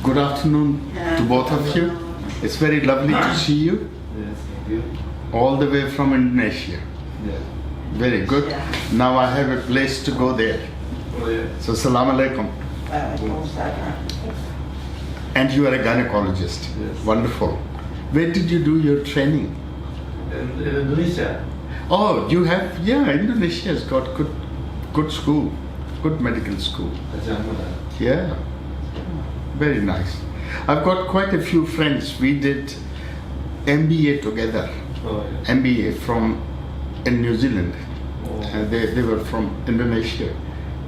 Good afternoon to both of you. It's very lovely to see you. Yes, thank you. All the way from Indonesia. Yes. Very good. Now I have a place to go there. Oh, yeah. So, Assalamu alaikum. And you are a gynecologist. Yes. Wonderful. Where did you do your training? In Indonesia. Oh, you have, yeah, Indonesia has got good school, good medical school. Gajah Mada. Yeah, very nice. I've got quite a few friends. We did MBA together. Oh, yeah. MBA in New Zealand. Oh. They were from Indonesia,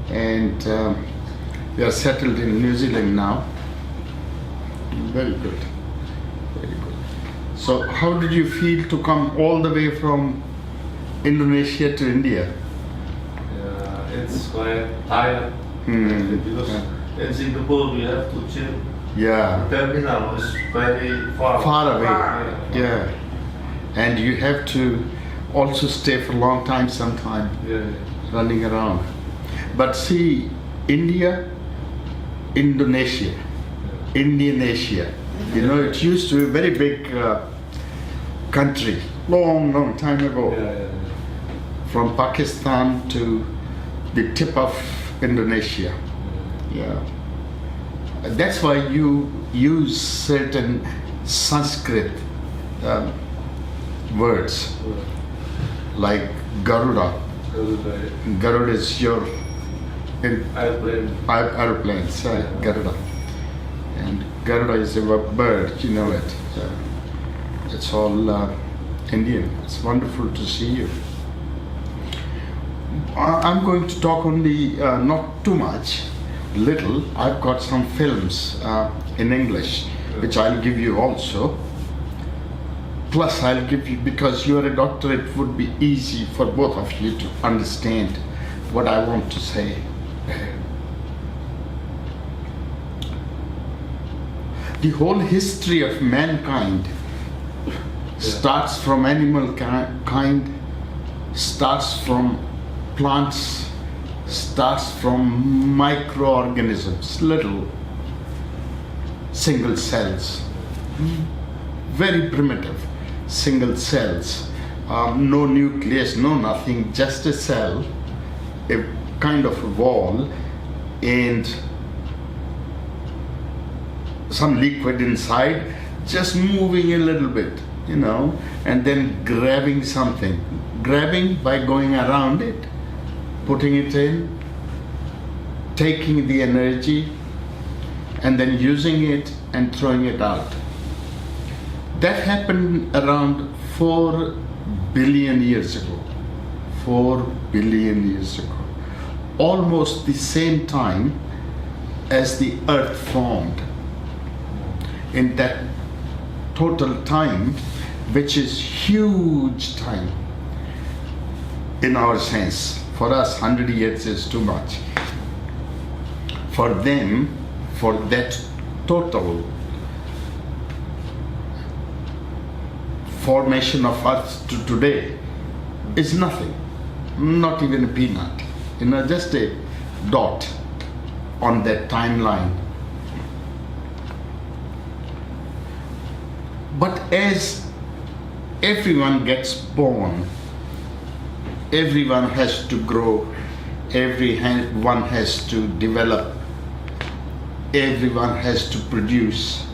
and they are settled in New Zealand now. Very good, very good. So, how did you feel to come all the way from Indonesia to India? Yeah, it's quite tired. Because in Singapore we have to chill. Yeah, The terminal is very far. far away. Yeah. Yeah, and you have to also stay for a long time sometime, Yeah. running around. But see, India, Indonesia, Indian Asia, you know, it used to be a very big country, long time ago, Yeah. from Pakistan to the tip of Indonesia. Yeah. That's why you use certain Sanskrit words like Garuda. Garuda is your Airplane. aeroplanes, Garuda. And Garuda is a bird, you know it. It's all Indian. It's wonderful to see you. I'm going to talk only, not too much, little. I've got some films in English, which I'll give you also. Plus, I'll give you, because you are a doctor, it would be easy for both of you to understand what I want to say. The whole history of mankind starts from animal kind, starts from plants, starts from microorganisms, little single cells, very primitive single cells, no nucleus, no nothing, just a cell, a kind of a wall, and some liquid inside, just moving a little bit, you know, and then grabbing something, grabbing by going around it, putting it in, taking the energy, and then using it and throwing it out. That happened around 4 billion years ago. 4 billion years ago. Almost the same time as the earth formed. In that total time, which is huge time in our sense. For us, 100 years is too much. For them, for that total formation of Earth to today is nothing, not even a peanut, you know, just a dot on that timeline. But as everyone gets born, everyone has to grow, everyone has to develop, everyone has to produce,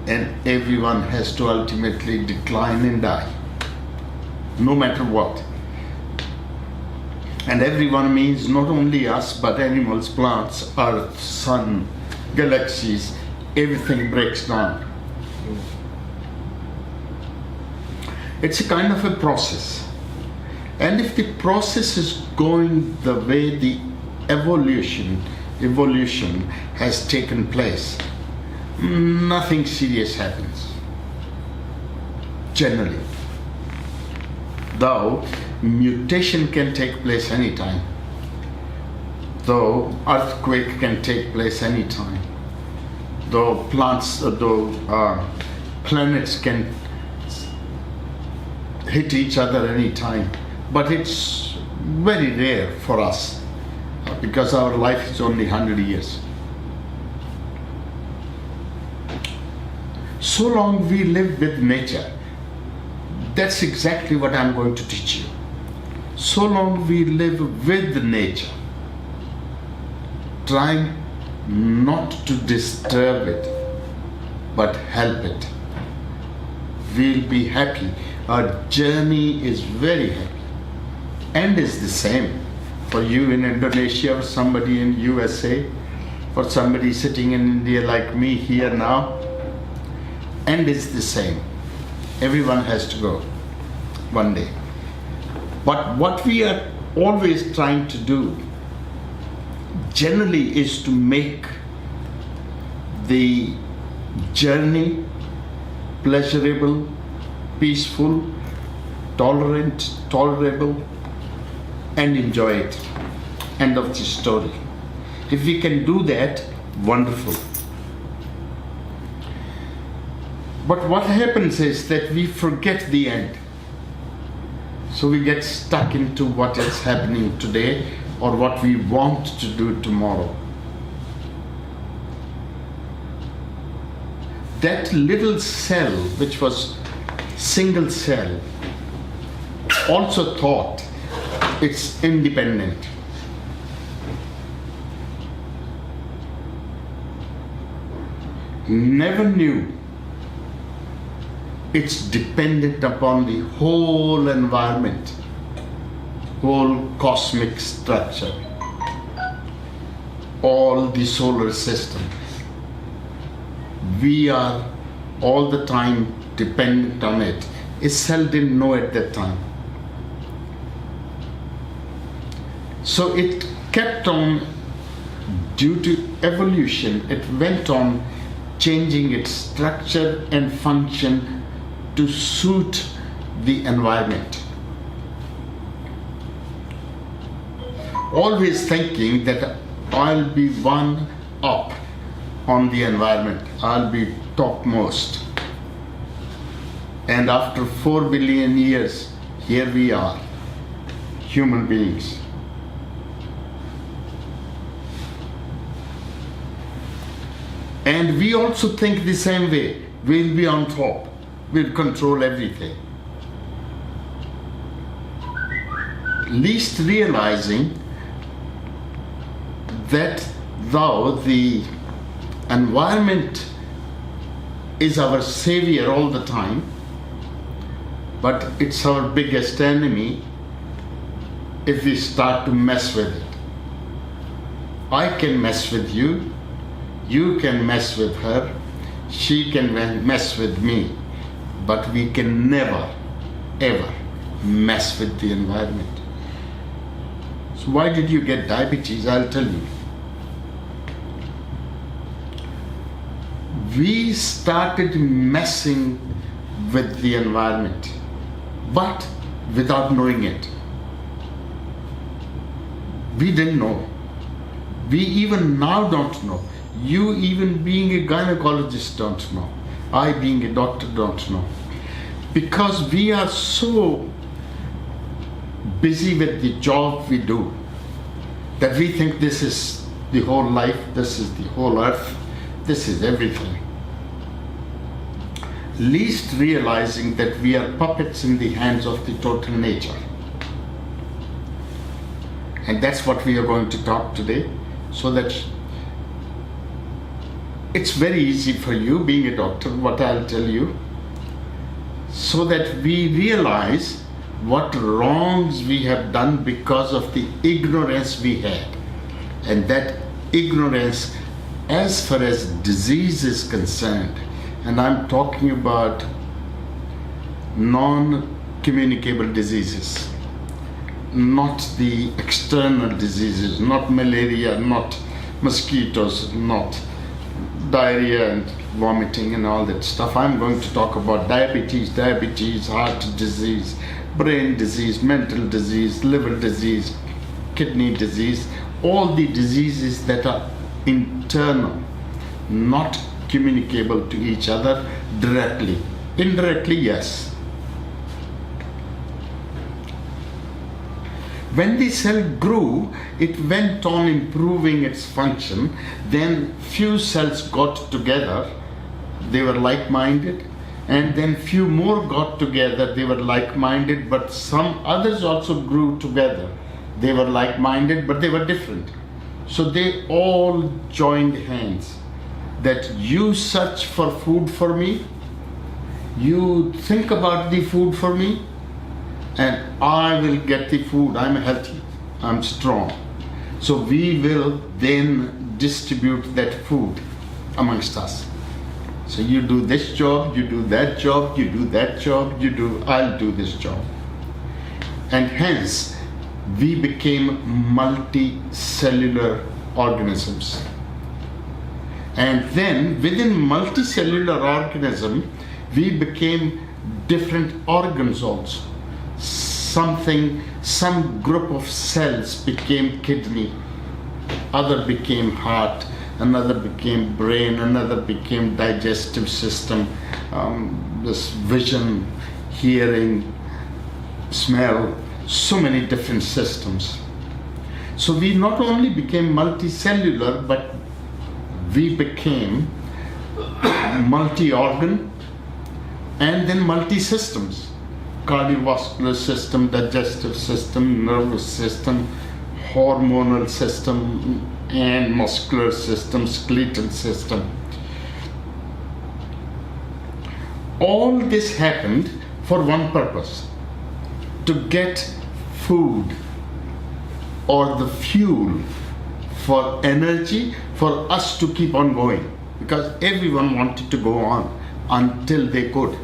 and everyone has to ultimately decline and die, no matter what. And everyone means not only us, but animals, plants, earth, sun, galaxies, everything breaks down. It's a kind of a process. And if the process is going the way the evolution has taken place, nothing serious happens, generally. Though mutation can take place anytime, though earthquake can take place anytime, though planets can hit each other anytime, but it's very rare for us because our life is only 100 years. So long we live with nature. That's exactly what I'm going to teach you. So long we live with nature, trying not to disturb it, but help it, we'll be happy. Our journey is very happy. And is the same for you in Indonesia, or somebody in USA, for somebody sitting in India like me here now. And is the same. Everyone has to go one day. But what we are always trying to do generally is to make the journey pleasurable, peaceful, tolerable, and enjoy it. End of the story. If we can do that, wonderful. But what happens is that we forget the end. So we get stuck into what is happening today or what we want to do tomorrow. That little cell, which was single cell, also thought it's independent. Never knew it's dependent upon the whole environment, whole cosmic structure, all the solar system. We are all the time dependent on it. A cell didn't know at that time. So it kept on, due to evolution, it went on changing its structure and function to suit the environment. Always thinking that I'll be one up on the environment, I'll be topmost. And after 4 billion years, here we are, human beings. And we also think the same way. We'll be on top. We'll control everything. Least realizing that though the environment is our savior all the time, but it's our biggest enemy if we start to mess with it. I can mess with you. You can mess with her, she can mess with me, but we can never, ever mess with the environment. So why did you get diabetes? I'll tell you. We started messing with the environment, but without knowing it. We didn't know. We even now don't know. You, even being a gynecologist, don't know. I, being a doctor, don't know. Because we are so busy with the job we do that we think this is the whole life, this is the whole earth, this is everything. Least realizing that we are puppets in the hands of the total nature. And that's what we are going to talk today, so that it's very easy for you, being a doctor, what I'll tell you, so that we realize what wrongs we have done because of the ignorance we had. And that ignorance, as far as disease is concerned, and I'm talking about non-communicable diseases, not the external diseases, not malaria, not mosquitoes, not diarrhea and vomiting and all that stuff. I'm going to talk about diabetes, heart disease, brain disease, mental disease, liver disease, kidney disease, all the diseases that are internal, not communicable to each other directly. Indirectly, yes. When the cell grew, it went on improving its function. Then few cells got together, they were like-minded, and then few more got together, they were like-minded, but some others also grew together. They were like-minded, but they were different. So they all joined hands that you search for food for me, you think about the food for me, and I will get the food. I'm healthy, I'm strong. So we will then distribute that food amongst us. So you do this job, you do that job, you do that job, I'll do this job. And hence, we became multicellular organisms. And then within multicellular organism, we became different organs also. Some group of cells became kidney, other became heart, another became brain, another became digestive system, this vision, hearing, smell, so many different systems. So we not only became multicellular, but we became multi-organ and then multi-systems. Cardiovascular system, digestive system, nervous system, hormonal system, and muscular system, skeletal system. All this happened for one purpose: to get food or the fuel for energy for us to keep on going, because everyone wanted to go on until they could.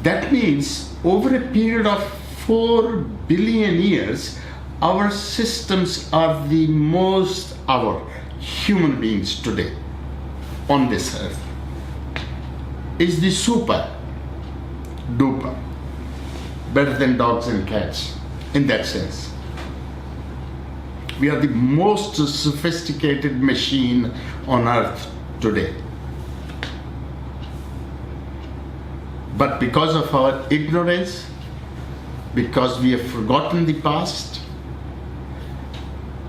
That means over a period of 4 billion years, our systems are the most, our human beings today on this earth is the super duper, better than dogs and cats in that sense. We are the most sophisticated machine on earth today. But because of our ignorance, because we have forgotten the past,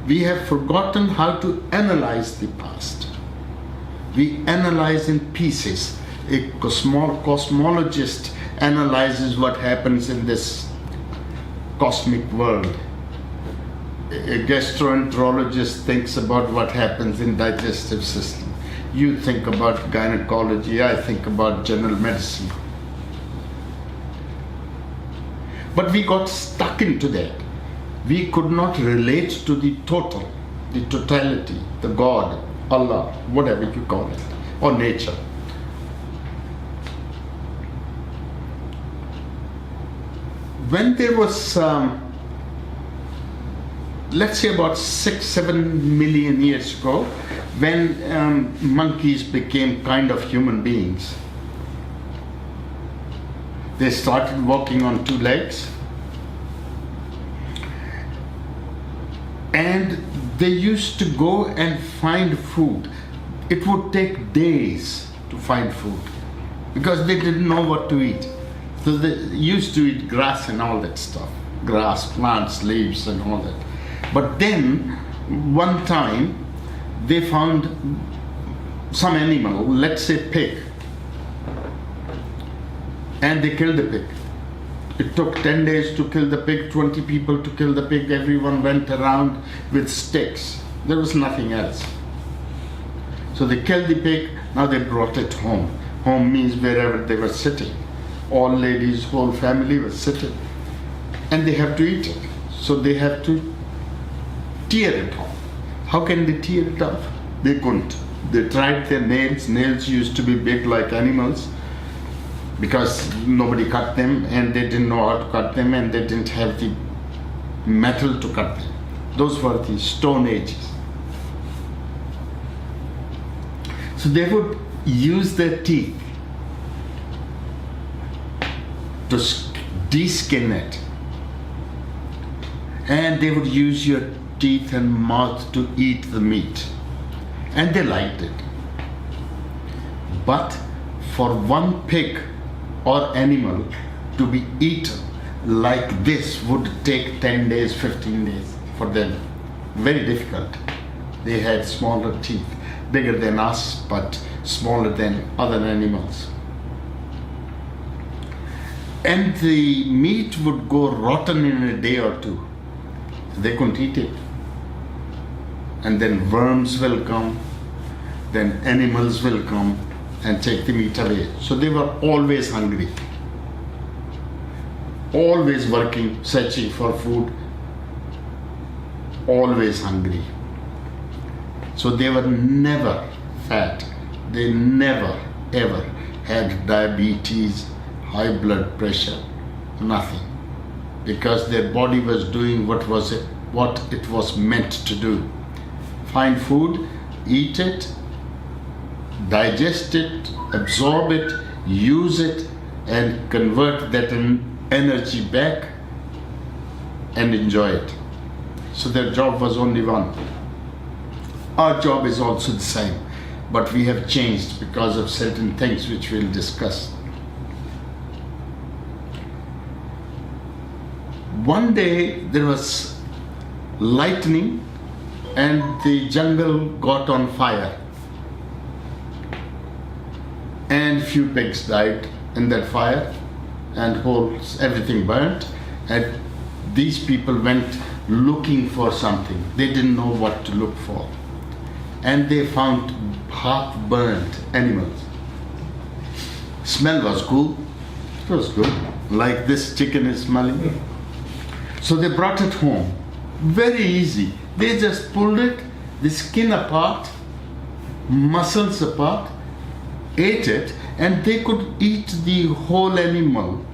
we have forgotten how to analyze the past. We analyze in pieces. A cosmologist analyzes what happens in this cosmic world. A gastroenterologist thinks about what happens in digestive system. You think about gynecology, I think about general medicine. But we got stuck into that. We could not relate to the total, the totality, the God, Allah, whatever you call it, or nature. When there was, let's say about 6-7 million years ago, when monkeys became kind of human beings, they started walking on 2 legs, and they used to go and find food. It would take days to find food because they didn't know what to eat. So they used to eat grass and all that stuff, grass, plants, leaves and all that. But then one time they found some animal, let's say pig, and they killed the pig. It took 10 days to kill the pig, 20 people to kill the pig. Everyone went around with sticks. There was nothing else. So they killed the pig, now they brought it home. Home means wherever they were sitting. All ladies, whole family was sitting. And they have to eat it. So they have to tear it off. How can they tear it off? They couldn't. They tried their nails. Nails used to be big like animals, because nobody cut them and they didn't know how to cut them and they didn't have the metal to cut them. Those were the Stone Ages. So they would use their teeth to de-skin it, and they would use your teeth and mouth to eat the meat, and they liked it. But for one pig or animal to be eaten like this would take 10 days, 15 days for them. Very difficult. They had smaller teeth, bigger than us, but smaller than other animals. And the meat would go rotten in a day or two. They couldn't eat it. And then worms will come, then animals will come and take the meat away. So they were always hungry, always working, searching for food, always hungry. So they were never fat. They never ever had diabetes, high blood pressure, nothing. Because their body was doing what it was meant to do. Find food, eat it, digest it, absorb it, use it, and convert that energy back and enjoy it. So their job was only one. Our job is also the same, but we have changed because of certain things which we'll discuss. One day there was lightning and the jungle got on fire. And few pigs died in that fire and everything burnt. And these people went looking for something. They didn't know what to look for. And they found half-burnt animals. Smell was cool. It was good. Like this chicken is smelling. So they brought it home. Very easy. They just pulled it, the skin apart, muscles apart, ate it, and they could eat the whole animal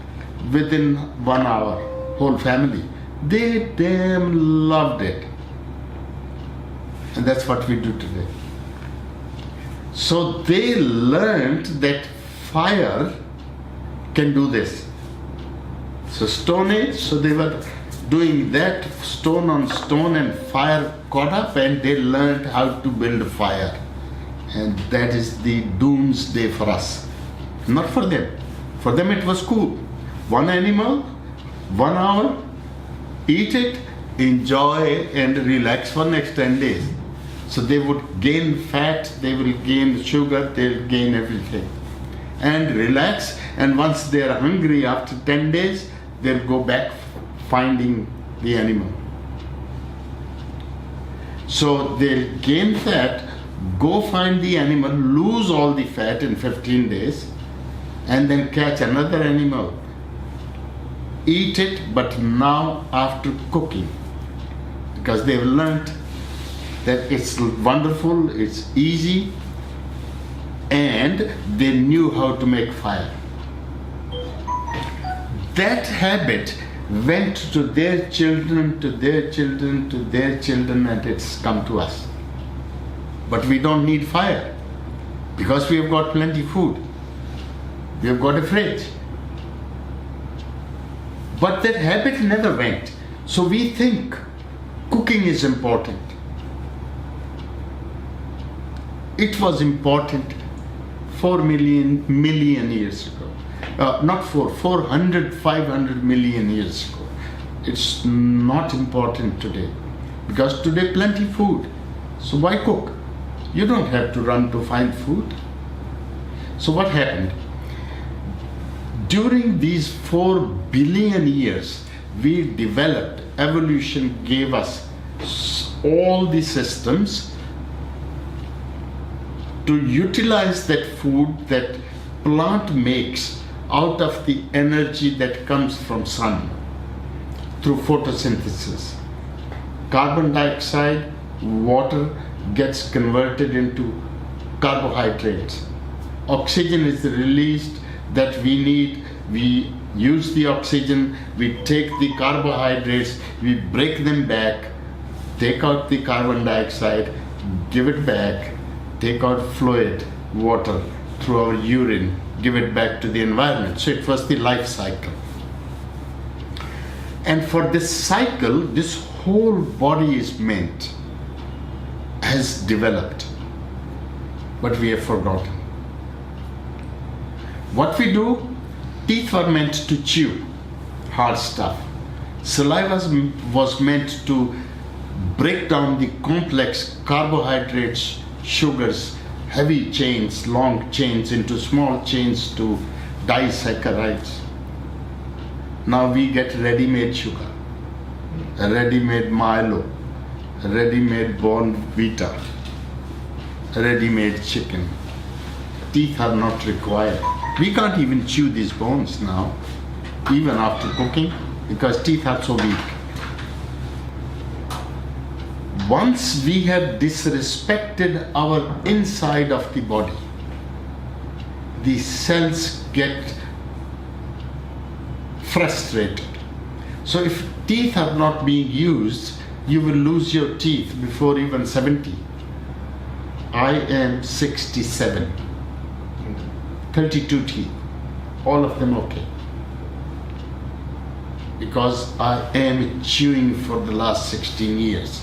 within 1 hour, whole family. They damn loved it. And that's what we do today. So they learned that fire can do this. So Stone Age, so they were doing that, stone on stone, and fire caught up, and they learned how to build fire. And that is the doomsday for us. Not for them. For them it was cool. One animal, 1 hour, eat it, enjoy and relax for next 10 days. So they would gain fat, they will gain sugar, they'll gain everything. And relax, and once they are hungry after 10 days, they'll go back finding the animal. So they'll gain fat, go find the animal, lose all the fat in 15 days, and then catch another animal. Eat it, but now after cooking. Because they've learned that it's wonderful, it's easy, and they knew how to make fire. That habit went to their children, to their children, to their children, and it's come to us. But we don't need fire because we have got plenty food. We have got a fridge. But that habit never went. So we think cooking is important. It was important 4 million years ago. Not 400, 500 million years ago. It's not important today because today plenty food. So why cook? You don't have to run to find food. So what happened? During these 4 billion years, we developed, evolution gave us all the systems to utilize that food that plant makes out of the energy that comes from sun through photosynthesis. Carbon dioxide, water gets converted into carbohydrates. Oxygen is released that we need. We use the oxygen, we take the carbohydrates, we break them back, take out the carbon dioxide, give it back, take out fluid, water through our urine, give it back to the environment. So it was the life cycle. And for this cycle, this whole body is meant, has developed, but we have forgotten. What we do, teeth were meant to chew hard stuff. Saliva was meant to break down the complex carbohydrates, sugars, heavy chains, long chains into small chains to disaccharides. Now we get ready-made sugar, ready-made Milo, ready-made Bonvita, ready-made chicken. Teeth are not required. We can't even chew these bones now, even after cooking, because teeth are so weak. Once we have disrespected our inside of the body, the cells get frustrated. So if teeth are not being used, you will lose your teeth before even 70. I am 67. 32 teeth. All of them okay. Because I am chewing for the last 16 years.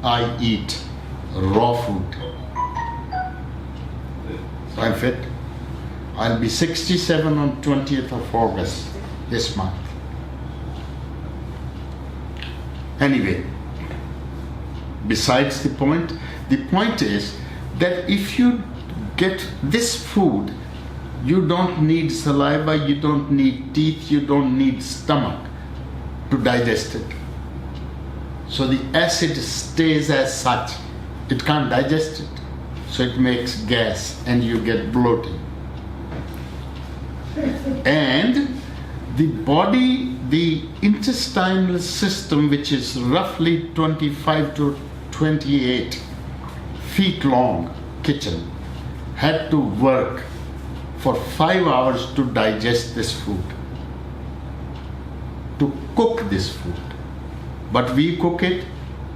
I eat raw food. So I'm fit. I'll be 67 on 20th of August this month. Anyway, besides the point is that if you get this food, you don't need saliva, you don't need teeth, you don't need stomach to digest it. So the acid stays as such. It can't digest it. So it makes gas and you get bloating. And the body, the intestinal system, which is roughly 25 to 28 feet long kitchen, had to work for 5 hours to digest this food, to cook this food. But we cook it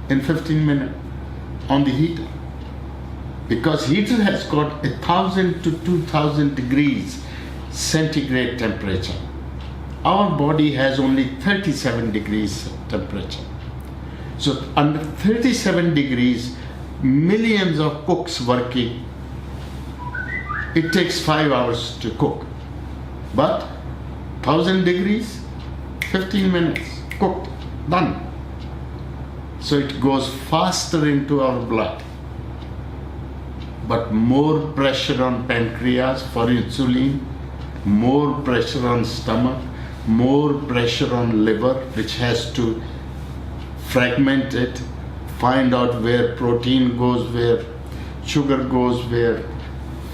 in 15 minutes on the heater. Because heater has got 1,000 to 2,000 degrees centigrade temperature. Our body has only 37 degrees temperature. So under 37 degrees, millions of cooks working, it takes 5 hours to cook. But 1,000 degrees, 15 minutes, cooked, done. So it goes faster into our blood. But more pressure on pancreas for insulin, more pressure on stomach, more pressure on liver, which has to fragment it, find out where protein goes where, sugar goes where,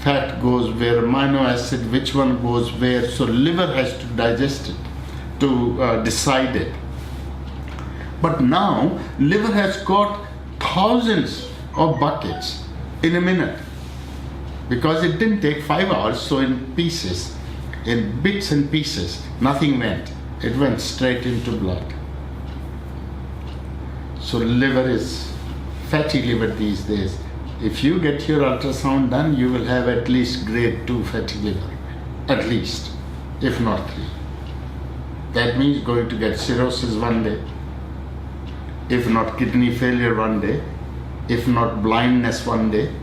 fat goes where, amino acid, which one goes where. So liver has to digest it, to decide it. But now liver has got thousands of buckets in a minute, because it didn't take 5 hours. So in pieces, in bits and pieces, nothing went. It went straight into blood. So liver is fatty liver these days. If you get your ultrasound done, you will have at least grade 2 fatty liver, at least, if not 3. That means going to get cirrhosis one day, if not kidney failure one day, if not blindness one day,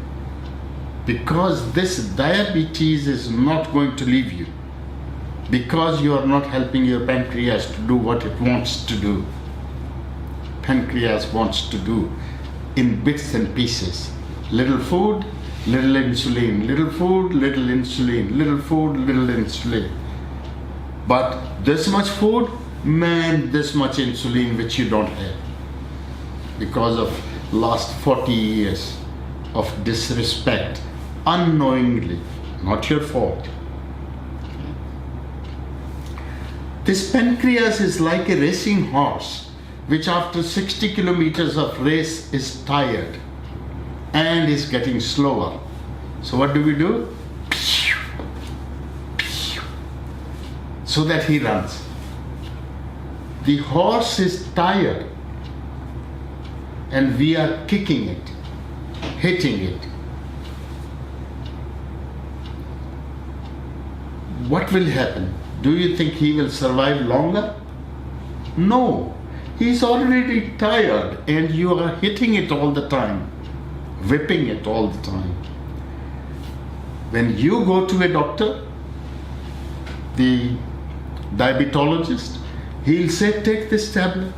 because this diabetes is not going to leave you, because you are not helping your pancreas to do what it wants to do. Pancreas wants to do in bits and pieces. Little food, little insulin, little food, little insulin, little food, little insulin. But this much food, man, this much insulin which you don't have, because of last 40 years of disrespect, unknowingly, not your fault. This pancreas is like a racing horse, which after 60 kilometers of race is tired and is getting slower. So what do? So that he runs. The horse is tired and we are kicking it, hitting it. What will happen? Do you think he will survive longer? No. He's already tired and you are hitting it all the time, whipping it all the time. When you go to a doctor, the diabetologist, he'll say, take this tablet.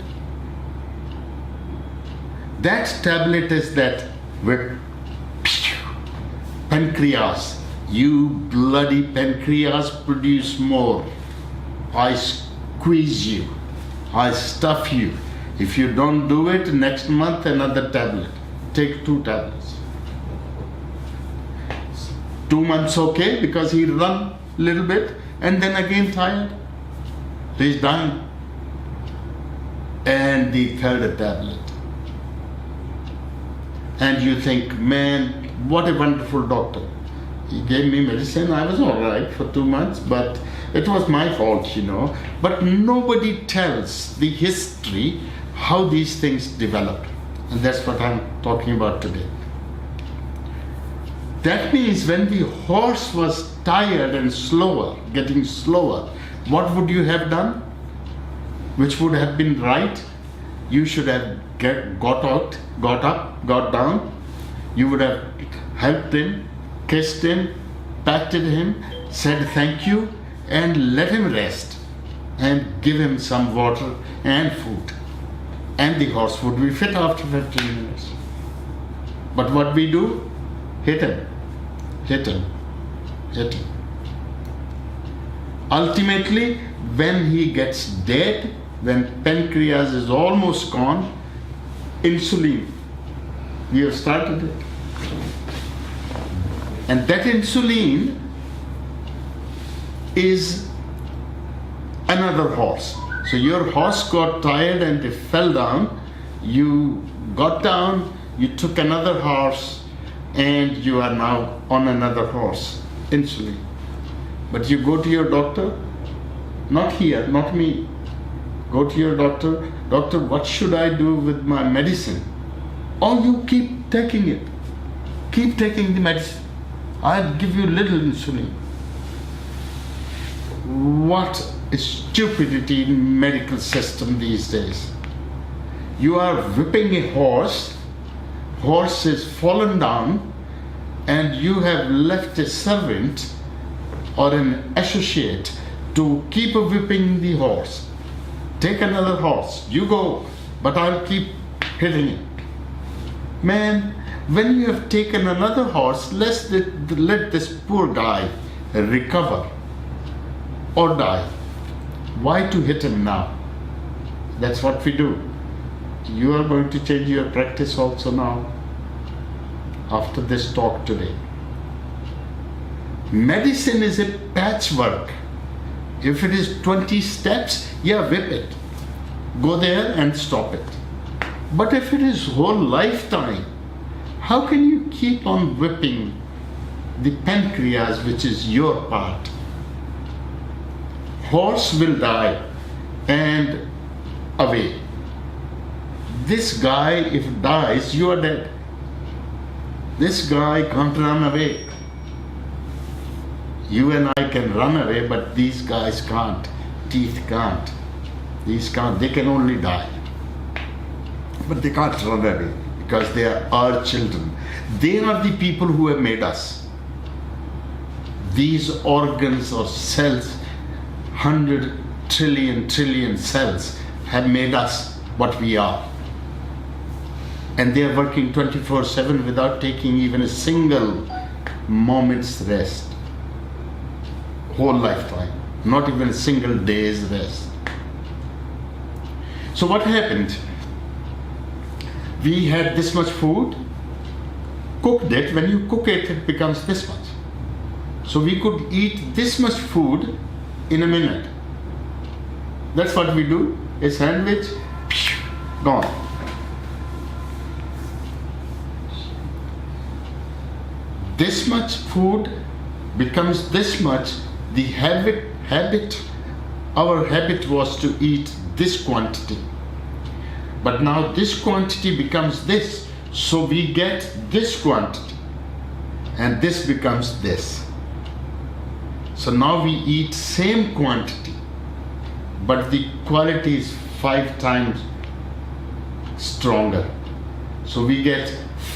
That tablet is that with pancreas. You bloody pancreas, produce more. I squeeze you. I stuff you. If you don't do it, next month another tablet. Take 2 tablets. 2 months okay, because he run a little bit and then again tired. He's dying. And the 3rd tablet. And you think, man, what a wonderful doctor. He gave me medicine. I was all right for 2 months, but it was my fault, you know. But nobody tells the history how these things develop. And that's what I'm talking about today. That means when the horse was tired and slower, getting slower, what would you have done? Which would have been right? You should have got up, got down. You would have helped him, kissed him, patted him, said thank you, and let him rest and give him some water and food. And the horse would be fit after 15 minutes. But what we do? Hit him, hit him, hit him. Ultimately, when he gets dead, when pancreas is almost gone, insulin. We have started it. And that insulin is another horse. So your horse got tired and it fell down. You got down, you took another horse, and you are now on another horse, insulin. But you go to your doctor, not here, not me. Go to your doctor, doctor, what should I do with my medicine? Oh, you keep taking it. Keep taking the medicine. I'll give you little insulin. What a stupidity in medical system these days. You are whipping a horse, horse is fallen down, and you have left a servant or an associate to keep whipping the horse. Take another horse, you go, but I'll keep hitting it. Man, when you have taken another horse, let this poor guy recover or die. Why to hit him now? That's what we do. You are going to change your practice also now, after this talk today. Medicine is a patchwork. If it is 20 steps, yeah, whip it. Go there and stop it. But if it is whole lifetime, how can you keep on whipping the pancreas, which is your part? Horse will die and away. This guy, if dies, you are dead. This guy can't run away. You and I can run away, but these guys can't. Teeth can't. These can't. They can only die. But they can't run away because they are our children. They are the people who have made us. These organs or cells, 100 trillion cells, have made us what we are. And they are working 24/7 without taking even a single moment's rest. Whole lifetime, not even a single day's rest. So what happened? We had this much food, cooked it. When you cook it, it becomes this much. So we could eat this much food in a minute. That's what we do. A sandwich, gone. This much food becomes this much. The our habit was to eat this quantity. But now this quantity becomes this. So we get this quantity. And this becomes this. So now we eat same quantity. But the quality is 5 times stronger. So we get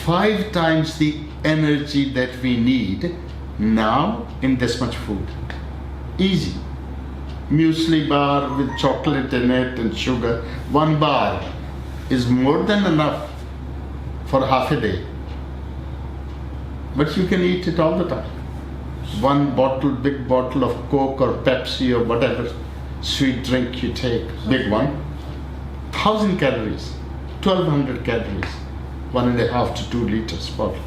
5 times the energy that we need now in this much food. Easy. Muesli bar with chocolate in it and sugar. 1 bar is more than enough for half a day. But you can eat it all the time. One bottle, big bottle of Coke or Pepsi or whatever sweet drink you take, big one, 1,000 calories, 1,200 calories, 1.5 to 2 liters bottle.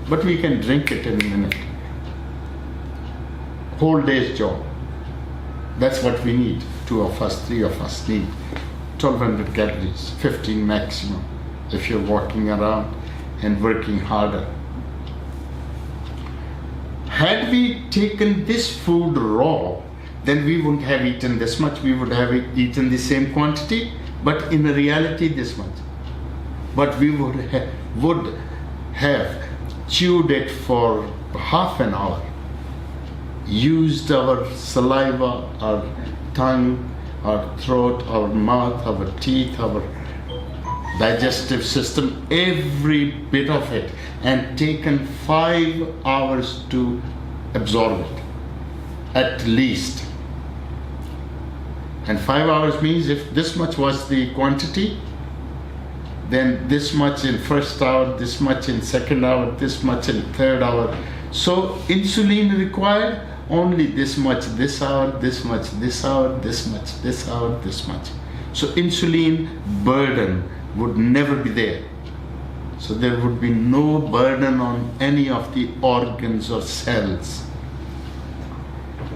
But we can drink it in a minute. Whole day's job. That's what we need. 2 of us, 3 of us need 1,200 calories, 15 maximum, if you're walking around and working harder. Had we taken this food raw, then we wouldn't have eaten this much. We would have eaten the same quantity, but in reality this much. But we would have chewed it for half an hour, used our saliva, our tongue, our throat, our mouth, our teeth, our digestive system, every bit of it, and taken 5 hours to absorb it, at least. And 5 hours means if this much was the quantity, then this much in first hour, this much in second hour, this much in third hour. So insulin required only this much this hour, this much this hour, this much this hour, this much. So insulin burden would never be there. So there would be no burden on any of the organs or cells.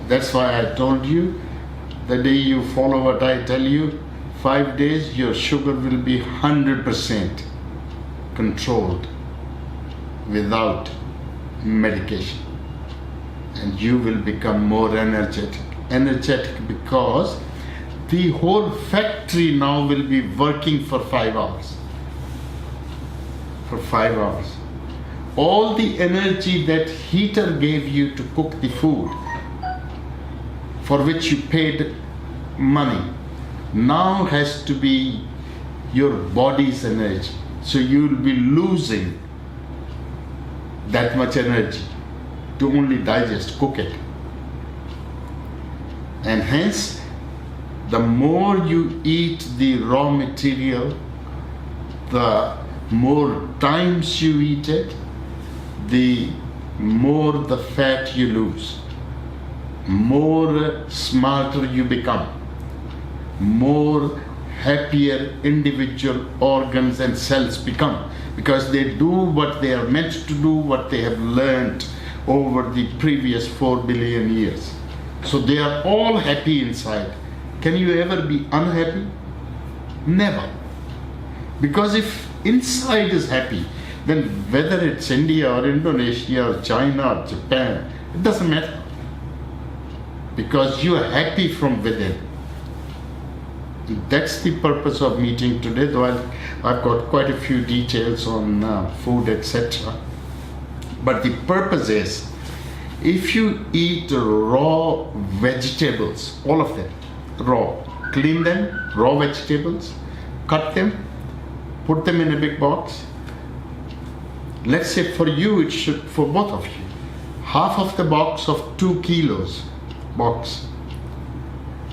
That's why I told you, the day you follow what I tell you, 5 days your sugar will be 100% controlled without medication. And you will become more energetic. Energetic because the whole factory now will be working for 5 hours. For 5 hours. All the energy that heater gave you to cook the food, for which you paid money, now has to be your body's energy. So you will be losing that much energy to only digest, cook it. And hence, the more you eat the raw material, the more times you eat it, the more the fat you lose, more smarter you become, more happier individual organs and cells become, because they do what they are meant to do, what they have learned over the previous 4 billion years. So they are all happy inside. Can you ever be unhappy? Never. Because if inside is happy, then whether it's India or Indonesia or China or Japan, it doesn't matter. Because you are happy from within. That's the purpose of meeting today, though I've got quite a few details on food, etc. But the purpose is, if you eat raw vegetables, all of them, raw, clean them, raw vegetables, cut them, put them in a big box. Let's say for you, it should, for both of you, half of the box of 2 kilos box,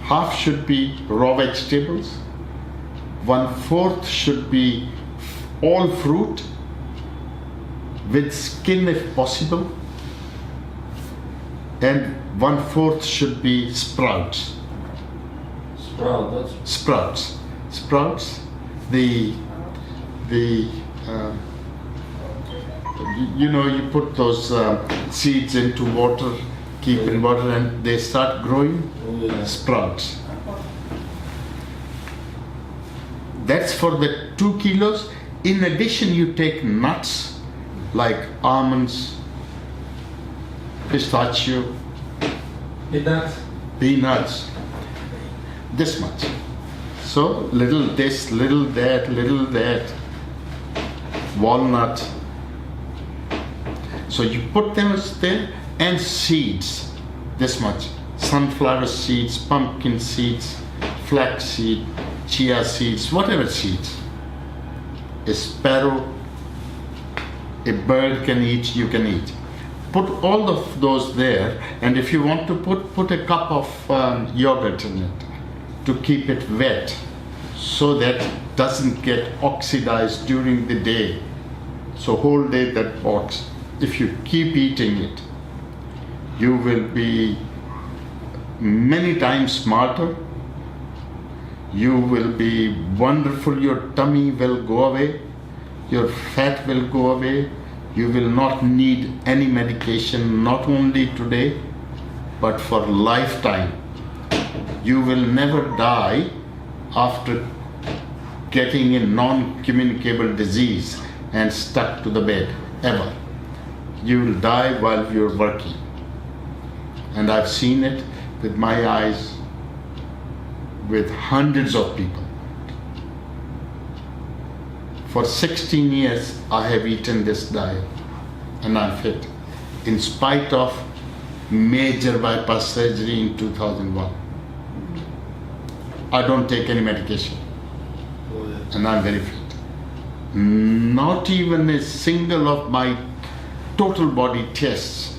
half should be raw vegetables, 1/4 should be all fruit with skin if possible, and 1/4 should be sprouts. Sprouts. You put those seeds into water, keep in water, and they start growing. Sprouts. That's for the 2 kilos. In addition, you take nuts like almonds, pistachio, peanuts, this much. So little this, little that, walnut. So you put them there, and seeds, this much. Sunflower seeds, pumpkin seeds, flax seed, chia seeds, whatever seeds. A sparrow, a bird can eat, you can eat. Put all of those there, and if you want to put a cup of yogurt in it to keep it wet, so that it doesn't get oxidized during the day So whole day that box, if you keep eating it, you will be many times smarter. You will be wonderful. Your tummy will go away. Your fat will go away. You will not need any medication, not only today, but for lifetime. You will never die after getting a non-communicable disease and stuck to the bed, ever. You will die while you're working. And I've seen it with my eyes with hundreds of people. For 16 years, I have eaten this diet and I'm fit, in spite of major bypass surgery in 2001. I don't take any medication and I'm very fit. Not even a single of my total body tests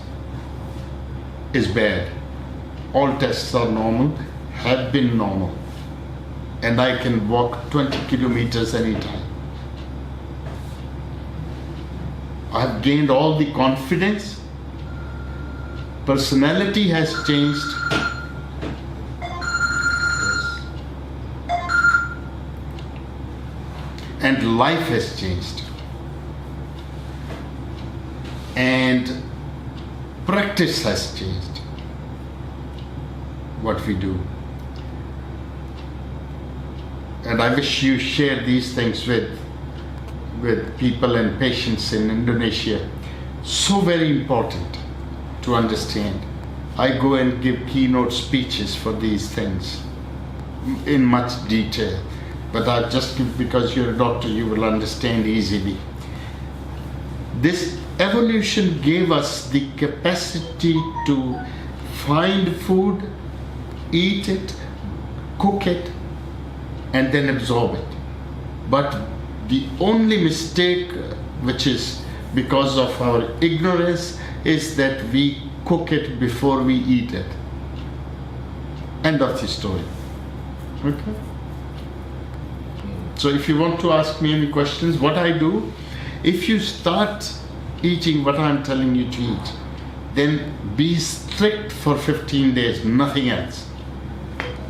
is bad. All tests are normal, have been normal, and I can walk 20 kilometers anytime. I have gained all the confidence. Personality has changed. And life has changed. And practice has changed. What we do. And I wish you share these things with people and patients in Indonesia. So very important to understand. I go and give keynote speeches for these things in much detail. But I just give, because you're a doctor, you will understand easily. This evolution gave us the capacity to find food, eat it, cook it, and then absorb it. But the only mistake, which is because of our ignorance, is that we cook it before we eat it. End of the story. Okay? So if you want to ask me any questions, what I do, if you start eating what I'm telling you to eat, then be strict for 15 days, nothing else.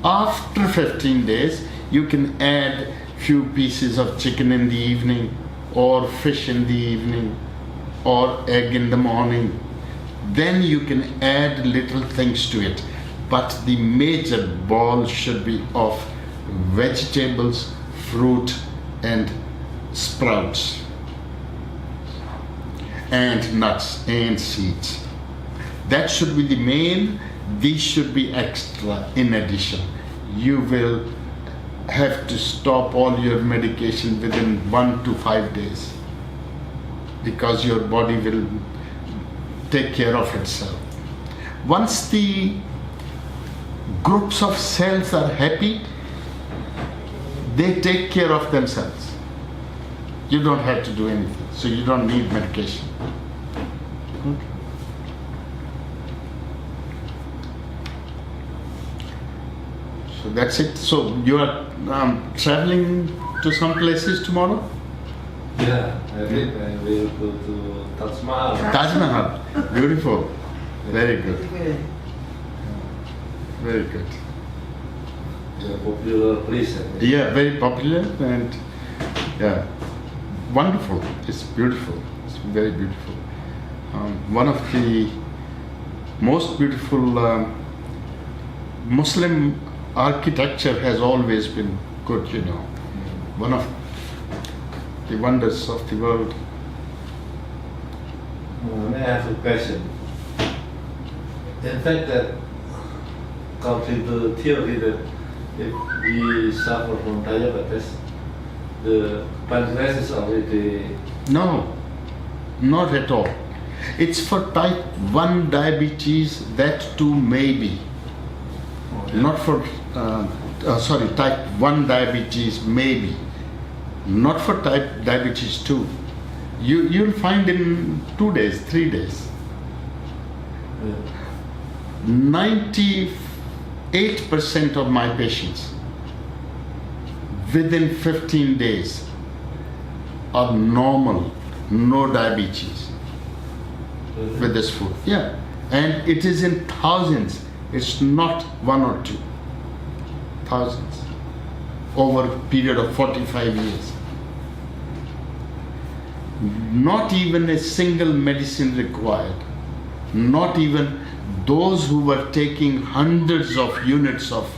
After 15 days, you can add few pieces of chicken in the evening, or fish in the evening, or egg in the morning. Then you can add little things to it. But the major ball should be of vegetables, fruit, and sprouts, and nuts and seeds. That should be the main. These should be extra in addition. You will have to stop all your medication within 1 to 5 days, because your body will take care of itself. Once the groups of cells are happy, they take care of themselves. You don't have to do anything, so you don't need medication. Okay. So that's it. So you are traveling to some places tomorrow? Yeah, I think I will go to Taj Mahal. Taj Mahal. Beautiful. Very good. Very good. Yeah, popular place. I think. Yeah, very popular and yeah, wonderful. It's beautiful. It's very beautiful. One of the most beautiful Muslim architecture has always been good, you know. One of the wonders of the world. May I ask a question? In fact, that comes into the theory that if we suffer from diabetes, the pancreas is already... No, not at all. It's for type 1 diabetes, that too maybe. Not for, type 1 diabetes maybe. Not for type diabetes 2. You'll find in 2 days, 3 days. 98% of my patients within 15 days are normal no diabetes with this food. Yeah, and it is in thousands. It's not one or two. Thousands over a period of 45 years. Not even a single medicine required. Not even those who were taking hundreds of units of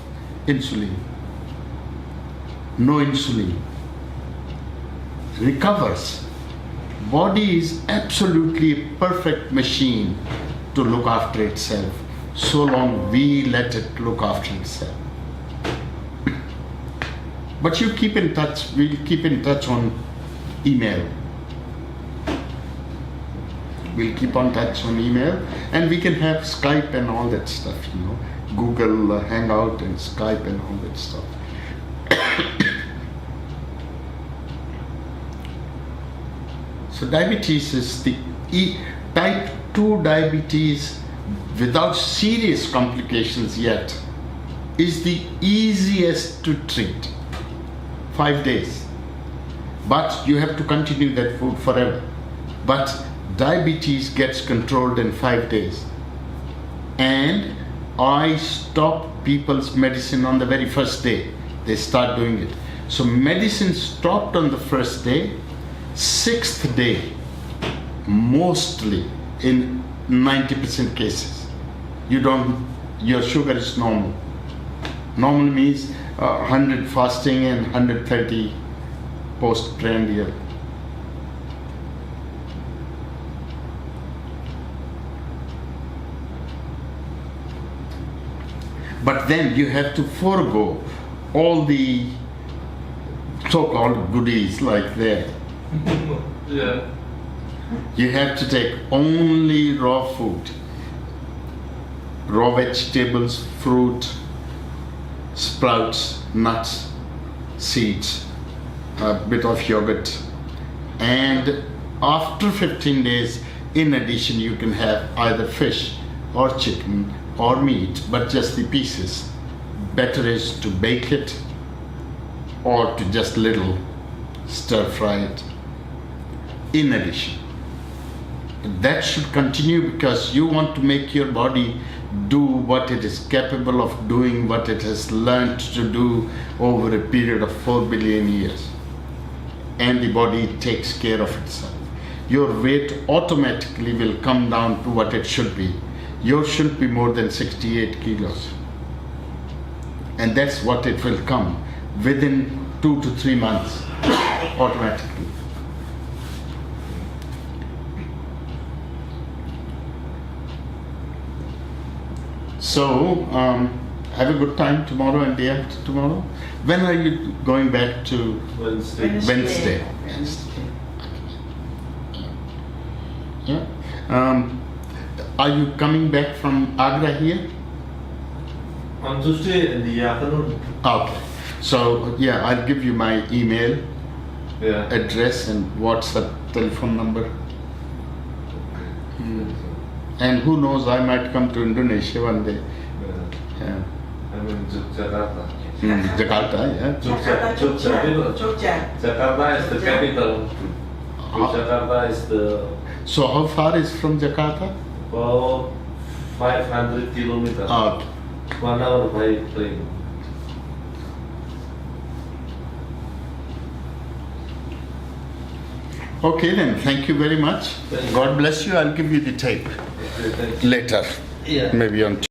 insulin. No insulin. Recovers. Body is absolutely a perfect machine to look after itself, so long we let it look after itself. But you keep in touch, we'll keep in touch on email. We'll keep on touch on email, and we can have Skype and all that stuff, you know, Google Hangout and Skype and all that stuff. So diabetes is the type 2 diabetes without serious complications yet is the easiest to treat. 5 days. But you have to continue that food forever. But diabetes gets controlled in 5 days. And I stop people's medicine on the very first day. They start doing it. So medicine stopped on the first day. 6th day, mostly in 90% cases, your sugar is normal. Normal means 100 fasting and 130 postprandial. But then you have to forego all the so-called goodies like that. Yeah. You have to take only raw food, raw vegetables, fruit, sprouts, nuts, seeds, a bit of yogurt. And after 15 days, in addition, you can have either fish or chicken or meat, but just the pieces. Better is to bake it or to just little stir fry it. In addition, that should continue because you want to make your body do what it is capable of doing, what it has learned to do over a period of 4 billion years. And the body takes care of itself. Your weight automatically will come down to what it should be. Yours shouldn't be more than 68 kilos. And that's what it will come within 2 to 3 months, automatically. So, have a good time tomorrow and day after tomorrow. When are you going back to? Wednesday. Wednesday. Yeah. Are you coming back from Agra here? On Tuesday in the afternoon. Okay. So, yeah, I'll give you my email Yeah. address and WhatsApp telephone number. And who knows, I might come to Indonesia one day. Yeah. I'm in Jakarta. Jakarta, yeah. Jakarta is the capital. Jakarta is the So how far is from Jakarta? about 500 kilometers. 1 hour by plane. Okay then, thank you very much. Thank you. God bless you. I'll give you the tape Okay, thank you. later, Yeah. maybe on